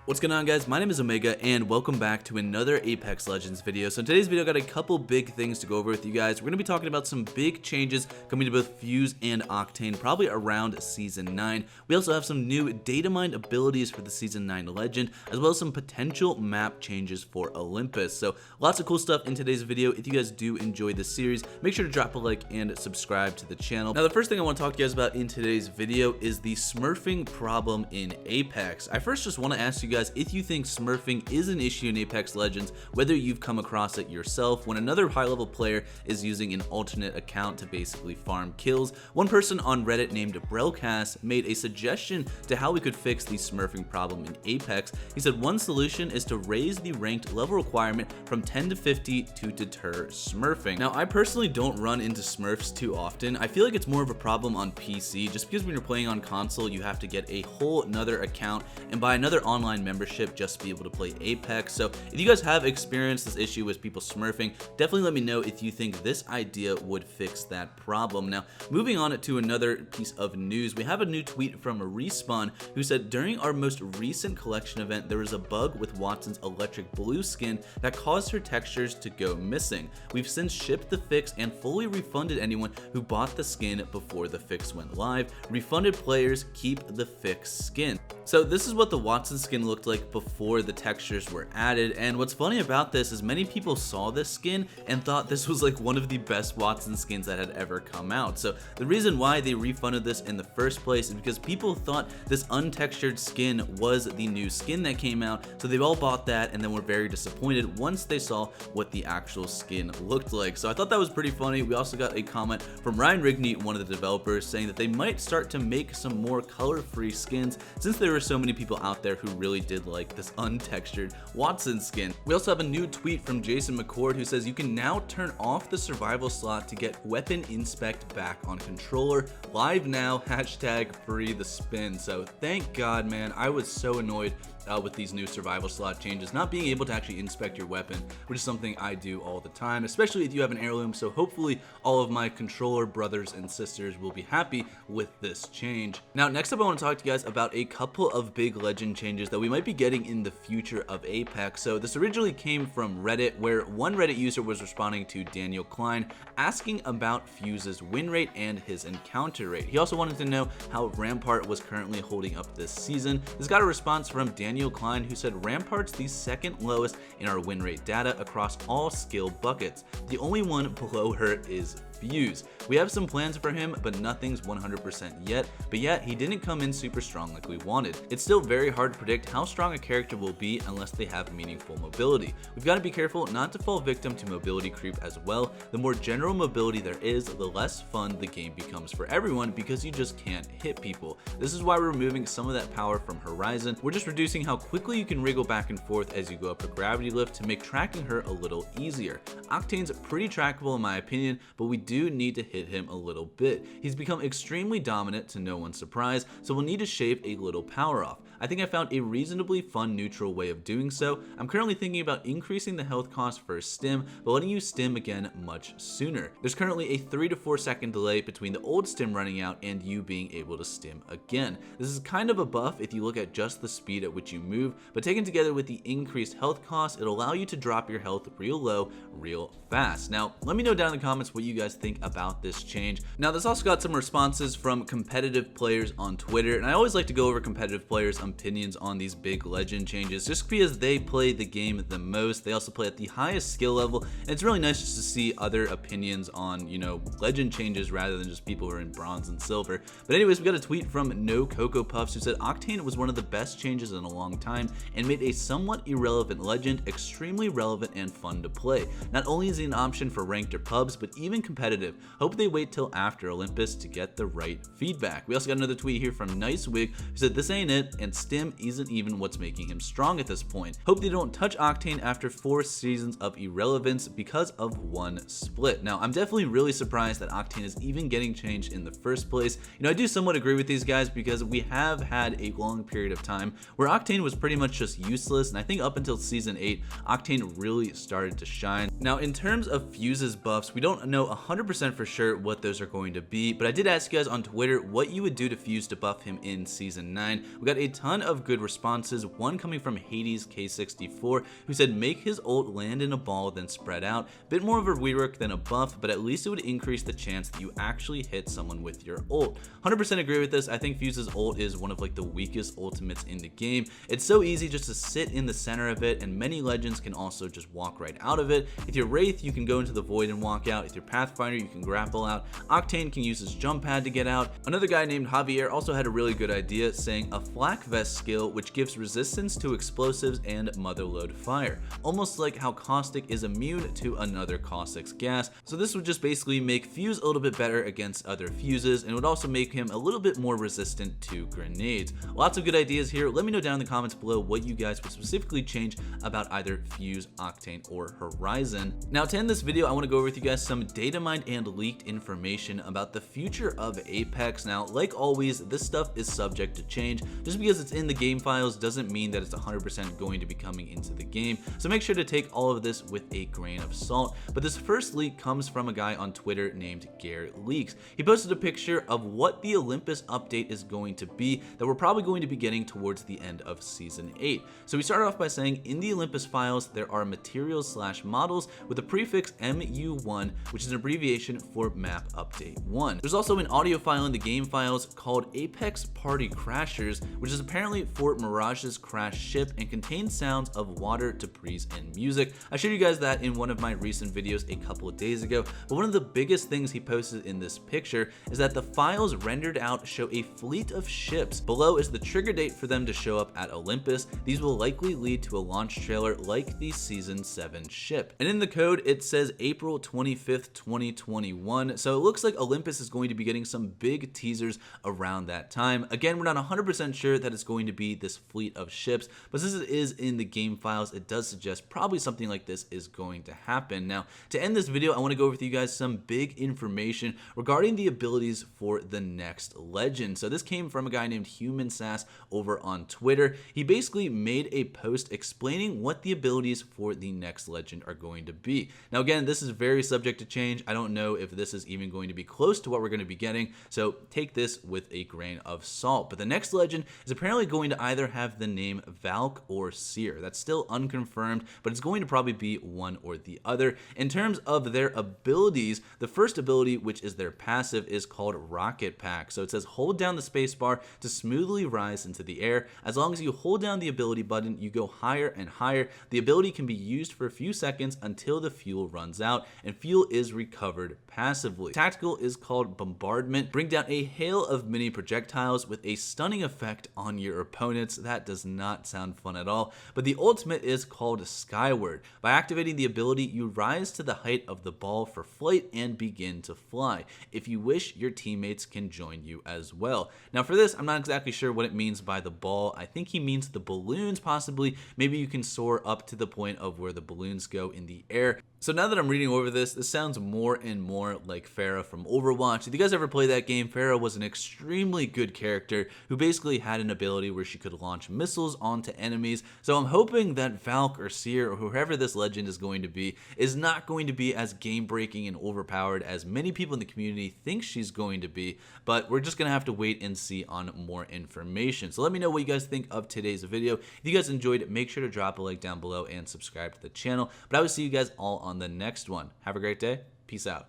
What's going on, guys? My name is Omega and welcome back to another Apex Legends video. So in today's video I got a couple big things to go over with you guys. We're going to be talking about some big changes coming to both Fuse and Octane probably around Season 9. We also have some new Datamine abilities for the Season 9 Legend, as well as some potential map changes for Olympus. So lots of cool stuff in today's video. If you guys do enjoy this series, make sure to drop a like and subscribe to the channel. Now the first thing I want to talk to you guys about in today's video is the smurfing problem in Apex. I first just want to ask you guys if you think smurfing is an issue in Apex Legends, whether you've come across it yourself when another high-level player is using an alternate account to basically farm kills. One person on Reddit named Brelcast made a suggestion to how we could fix the smurfing problem in Apex. He said one solution is to raise the ranked level requirement from 10 to 50 to deter smurfing. Now I personally don't run into smurfs too often. I feel like it's more of a problem on PC just because when you're playing on console you have to get a whole nother account and buy another online membership just to be able to play Apex. So if you guys have experienced this issue with people smurfing, definitely let me know if you think this idea would fix that problem. Now moving on to another piece of news, we have a new tweet from Respawn who said during our most recent collection event there was a bug with Watson's electric blue skin that caused her textures to go missing. We've since shipped the fix and fully refunded anyone who bought the skin before the fix went live. Refunded players keep the fixed skin. So this is what the Watson skin looked like before the textures were added, and what's funny about this is many people saw this skin and thought this was like one of the best Watson skins that had ever come out. So the reason why they refunded this in the first place is because people thought this untextured skin was the new skin that came out, so they all bought that and then were very disappointed once they saw what the actual skin looked like. So I thought that was pretty funny. We also got a comment from Ryan Rigney, one of the developers, saying that they might start to make some more color-free skins since there were so many people out there who really did like this untextured Watson skin. We also have a new tweet from Jason McCord who says you can now turn off the survival slot to get weapon inspect back on controller. Live now, hashtag free the spin. So thank God, man. I was so annoyed with these new survival slot changes, not being able to actually inspect your weapon, which is something I do all the time, especially if you have an heirloom. So hopefully all of my controller brothers and sisters will be happy with this change. Now next up I want to talk to you guys about a couple of big legend changes that we might be getting in the future of Apex. So this originally came from Reddit, where one Reddit user was responding to Daniel Klein asking about Fuse's win rate and his encounter rate. He also wanted to know how Rampart was currently holding up this season. This got a response from Daniel Klein, who said Rampart's the second lowest in our win rate data across all skill buckets. The only one below her is Fuse. We have some plans for him, but nothing's 100% yet, but yet he didn't come in super strong like we wanted. It's still very hard to predict how strong a character will be unless they have meaningful mobility. We've got to be careful not to fall victim to mobility creep as well. The more general mobility there is, the less fun the game becomes for everyone because you just can't hit people. This is why we're removing some of that power from Horizon. We're just reducing how quickly you can wriggle back and forth as you go up a gravity lift to make tracking her a little easier. Octane's pretty trackable in my opinion, but we do need to hit him a little bit. He's become extremely dominant to no one's surprise, so we'll need to shave a little power off. I think I found a reasonably fun neutral way of doing so. I'm currently thinking about increasing the health cost for stim, but letting you stim again much sooner. There's currently a 3 to 4 second delay between the old stim running out and you being able to stim again. This is kind of a buff if you look at just the speed at which you move, but taken together with the increased health cost, it'll allow you to drop your health real low, real fast. Now, let me know down in the comments what you guys think about this change. Now, this also got some responses from competitive players on Twitter, and I always like to go over competitive players' opinions on these big legend changes just because they play the game the most. They also play at the highest skill level, and it's really nice just to see other opinions on, you know, legend changes rather than just people who are in bronze and silver. But anyways, we got a tweet from No Cocoa Puffs who said Octane was one of the best changes in a long time and made a somewhat irrelevant legend extremely relevant and fun to play. Not only is he an option for ranked or pubs, but even competitive. Hope they wait till after Olympus to get the right feedback. We also got another tweet here from Nice Wig who said this ain't it, and stim isn't even what's making him strong at this point. Hope they don't touch Octane after 4 seasons of irrelevance because of one split. Now, I'm definitely really surprised that Octane is even getting changed in the first place. You know, I do somewhat agree with these guys because we have had a long period of time where Octane was pretty much just useless, and I think up until season 8, Octane really started to shine. Now, in terms of Fuse's buffs, we don't know 100% for sure what those are going to be, but I did ask you guys on Twitter what you would do to Fuse to buff him in Season 9. We got a ton of good responses, one coming from Hades K64, who said make his ult land in a ball then spread out. Bit more of a rework than a buff, but at least it would increase the chance that you actually hit someone with your ult. 100% agree with this. I think Fuse's ult is one of like the weakest ultimates in the game. It's so easy just to sit in the center of it, and many legends can also just walk right out of it. If you're Wraith, you can go into the void and walk out. If you're Pathfinder, you can grapple out. Octane can use his jump pad to get out. Another guy named Javier also had a really good idea, saying a flak vest skill which gives resistance to explosives and motherload fire, almost like how Caustic is immune to another Caustic's gas. So this would just basically make Fuse a little bit better against other Fuses, and would also make him a little bit more resistant to grenades. Lots of good ideas here. Let me know down in the comments below what you guys would specifically change about either Fuse, Octane, or Horizon. Now to end this video, I want to go over with you guys some datamined and leaked information about the future of Apex. Now, like always, this stuff is subject to change. Just because it's in the game files doesn't mean that it's 100% going to be coming into the game. So make sure to take all of this with a grain of salt. But this first leak comes from a guy on Twitter named Garrett Leaks. He posted a picture of what the Olympus update is going to be that we're probably going to be getting towards the end of Season 8. So we started off by saying in the Olympus files, there are materials/models with the prefix MU1, which is an abbreviation for Map Update 1. There's also an audio file in the game files called Apex Party Crashers, which is apparently for Mirage's crash ship and contains sounds of water, debris, and music. I showed you guys that in one of my recent videos a couple of days ago, but one of the biggest things he posted in this picture is that the files rendered out show a fleet of ships. Below is the trigger date for them to show up at Olympus. These will likely lead to a launch trailer like the Season 7 ship. And in the code, it says April 25th, 2021. So it looks like Olympus is going to be getting some big teasers around that time. Again, we're not 100% sure that it's going to be this fleet of ships, but since it is in the game files, it does suggest probably something like this is going to happen. Now, to end this video, I want to go over with you guys some big information regarding the abilities for the next legend. So this came from a guy named Human Sass over on Twitter. He basically made a post explaining what the abilities for the next legend are going to be. Now again, this is very subject to change. I don't know if this is even going to be close to what we're going to be getting, so take this with a grain of salt. But the next legend is apparently going to either have the name Valk or Seer. That's still unconfirmed, but it's going to probably be one or the other. In terms of their abilities, the first ability, which is their passive, is called Rocket Pack. So it says hold down the spacebar to smoothly rise into the air. As long as you hold down the ability button, you go higher and higher. The ability can be used for a few seconds until the fuel runs out, and fuel is recovered passively. Tactical is called Bombardment. Bring down a hail of mini projectiles with a stunning effect on your opponents. That does not sound fun at all. But the ultimate is called Skyward. By activating the ability, you rise to the height of the ball for flight and begin to fly. If you wish, your teammates can join you as well. Now for this, I'm not exactly sure what it means by the ball. I think he means the balloons possibly. Maybe you can soar up to the point of where the balloons go in the air. So now that I'm reading over this sounds more and more like Pharah from Overwatch. If you guys ever played that game, Pharah was an extremely good character who basically had an ability where she could launch missiles onto enemies. So I'm hoping that Valk or Seer or whoever this legend is going to be is not going to be as game-breaking and overpowered as many people in the community think she's going to be, but we're just going to have to wait and see on more information. So let me know what you guys think of today's video. If you guys enjoyed it, make sure to drop a like down below and subscribe to the channel. But I will see you guys all on the next one. Have a great day. Peace out.